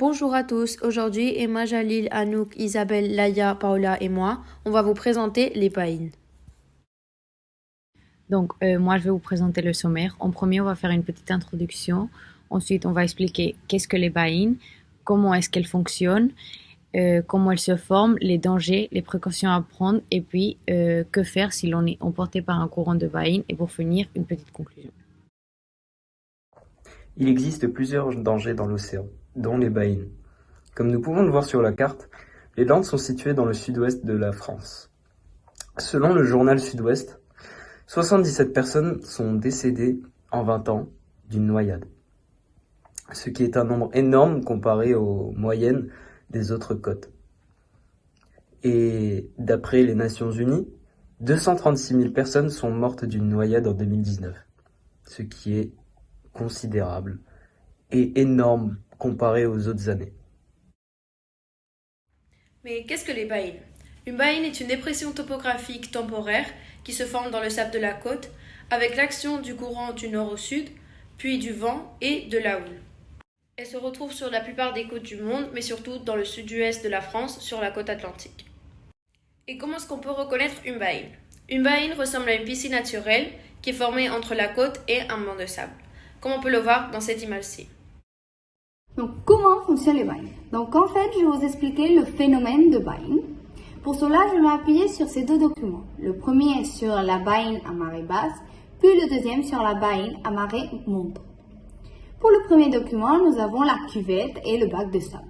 Bonjour à tous, aujourd'hui Emma, Jalil, Anouk, Isabelle, Laïa, Paola et moi, on va vous présenter les baïnes. Donc, moi, je vais vous présenter le sommaire. En premier, on va faire une petite introduction. Ensuite, on va expliquer qu'est-ce que les baïnes, comment est-ce qu'elles fonctionnent, comment elles se forment, les dangers, les précautions à prendre, et puis que faire si l'on est emporté par un courant de baïnes, et pour finir, une petite conclusion. Il existe plusieurs dangers dans l'océan, dont les baïnes. Comme nous pouvons le voir sur la carte, les Landes sont situées dans le sud-ouest de la France. Selon le journal Sud-Ouest, 77 personnes sont décédées en 20 ans d'une noyade, ce qui est un nombre énorme comparé aux moyennes des autres côtes. Et d'après les Nations Unies, 236 000 personnes sont mortes d'une noyade en 2019, ce qui est considérable et énorme comparé aux autres années. Mais qu'est-ce que les baïnes? Une baïne est une dépression topographique temporaire qui se forme dans le sable de la côte avec l'action du courant du nord au sud, puis du vent et de la houle. Elle se retrouve sur la plupart des côtes du monde, mais surtout dans le sud-ouest de la France, sur la côte atlantique. Et comment est-ce qu'on peut reconnaître une baïne? Une baïne ressemble à une piscine naturelle qui est formée entre la côte et un banc de sable, comme on peut le voir dans cette image-ci. Donc, comment fonctionnent les baïnes? Donc, en fait, je vais vous expliquer le phénomène de baïne. Pour cela, je vais m'appuyer sur ces deux documents. Le premier sur la baïne à marée basse, puis le deuxième sur la baïne à marée montante. Pour le premier document, nous avons la cuvette et le bac de sable.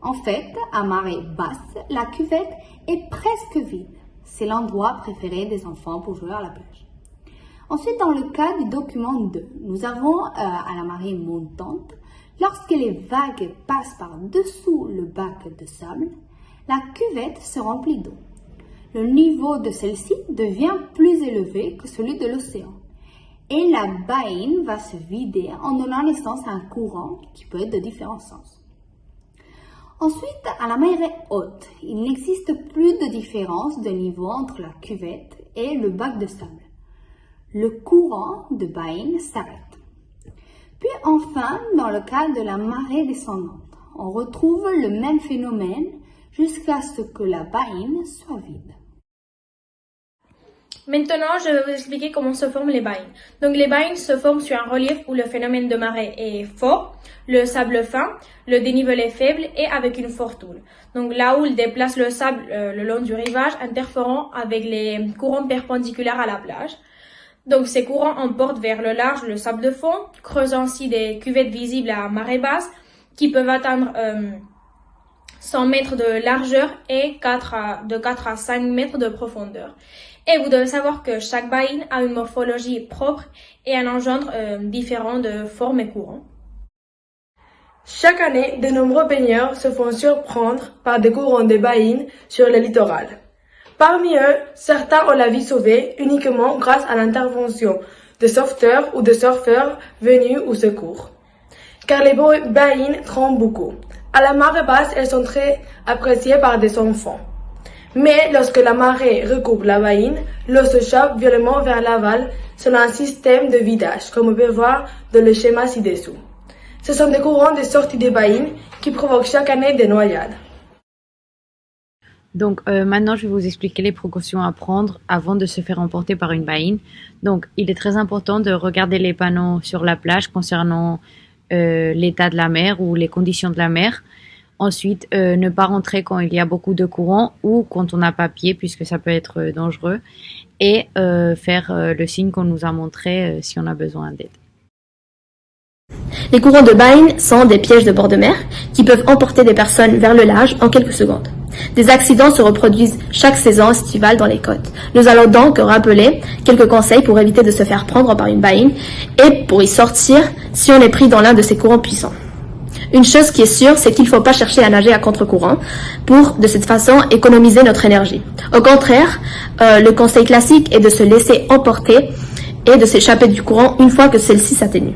En fait, à marée basse, la cuvette est presque vide. C'est l'endroit préféré des enfants pour jouer à la plage. Ensuite, dans le cas du document 2, nous avons à la marée montante, lorsque les vagues passent par-dessous le bac de sable, la cuvette se remplit d'eau. Le niveau de celle-ci devient plus élevé que celui de l'océan. Et la baïne va se vider en donnant naissance à un courant qui peut être de différents sens. Ensuite, à la marée haute, il n'existe plus de différence de niveau entre la cuvette et le bac de sable. Le courant de baïne s'arrête. Puis enfin, dans le cas de la marée descendante, on retrouve le même phénomène jusqu'à ce que la baïne soit vide. Maintenant, je vais vous expliquer comment se forment les baïnes. Donc, les baïnes se forment sur un relief où le phénomène de marée est fort, le sable fin, le dénivelé est faible et avec une forte houle. Donc, la houle déplace le sable le long du rivage, interférant avec les courants perpendiculaires à la plage. Donc, ces courants emportent vers le large le sable de fond, creusant ainsi des cuvettes visibles à marée basse qui peuvent atteindre 100 mètres de largeur et de 4 à 5 mètres de profondeur. Et vous devez savoir que chaque baïne a une morphologie propre et un engendre différent de forme et courant. Chaque année, de nombreux baigneurs se font surprendre par des courants de baïnes sur le littoral. Parmi eux, certains ont la vie sauvée uniquement grâce à l'intervention de sauveteurs ou de surfeurs venus au secours. Car les baïnes tremblent beaucoup. À la marée basse, elles sont très appréciées par des enfants. Mais lorsque la marée recoupe la baïne, l'eau se chauffe violemment vers l'aval selon un système de vidage, comme on peut voir dans le schéma ci-dessous. Ce sont des courants de sortie des baïnes qui provoquent chaque année des noyades. Donc, maintenant, je vais vous expliquer les précautions à prendre avant de se faire emporter par une baïne. Donc, il est très important de regarder les panneaux sur la plage concernant l'état de la mer ou les conditions de la mer. Ensuite, ne pas rentrer quand il y a beaucoup de courant ou quand on n'a pas pied, puisque ça peut être dangereux. Et faire le signe qu'on nous a montré si on a besoin d'aide. Les courants de baïne sont des pièges de bord de mer qui peuvent emporter des personnes vers le large en quelques secondes. Des accidents se reproduisent chaque saison estivale dans les côtes. Nous allons donc rappeler quelques conseils pour éviter de se faire prendre par une baïne et pour y sortir si on est pris dans l'un de ces courants puissants. Une chose qui est sûre, c'est qu'il ne faut pas chercher à nager à contre-courant pour, de cette façon, économiser notre énergie. Au contraire, le conseil classique est de se laisser emporter et de s'échapper du courant une fois que celle-ci s'atténue.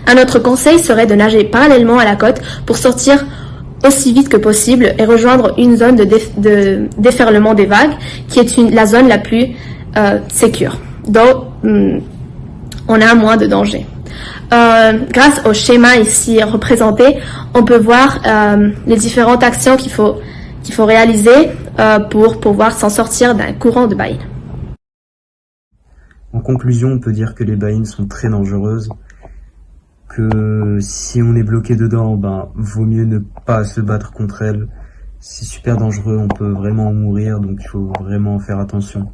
Un autre conseil serait de nager parallèlement à la côte pour sortir aussi vite que possible et rejoindre une zone de déferlement des vagues qui est la zone la plus sécure, dont on a moins de danger. grâce au schéma ici représenté, on peut voir les différentes actions qu'il faut réaliser pour pouvoir s'en sortir d'un courant de bain. En conclusion, on peut dire que les baïnes sont très dangereuses, que si on est bloqué dedans, vaut mieux ne pas se battre contre elles. C'est super dangereux, on peut vraiment en mourir, donc il faut vraiment faire attention.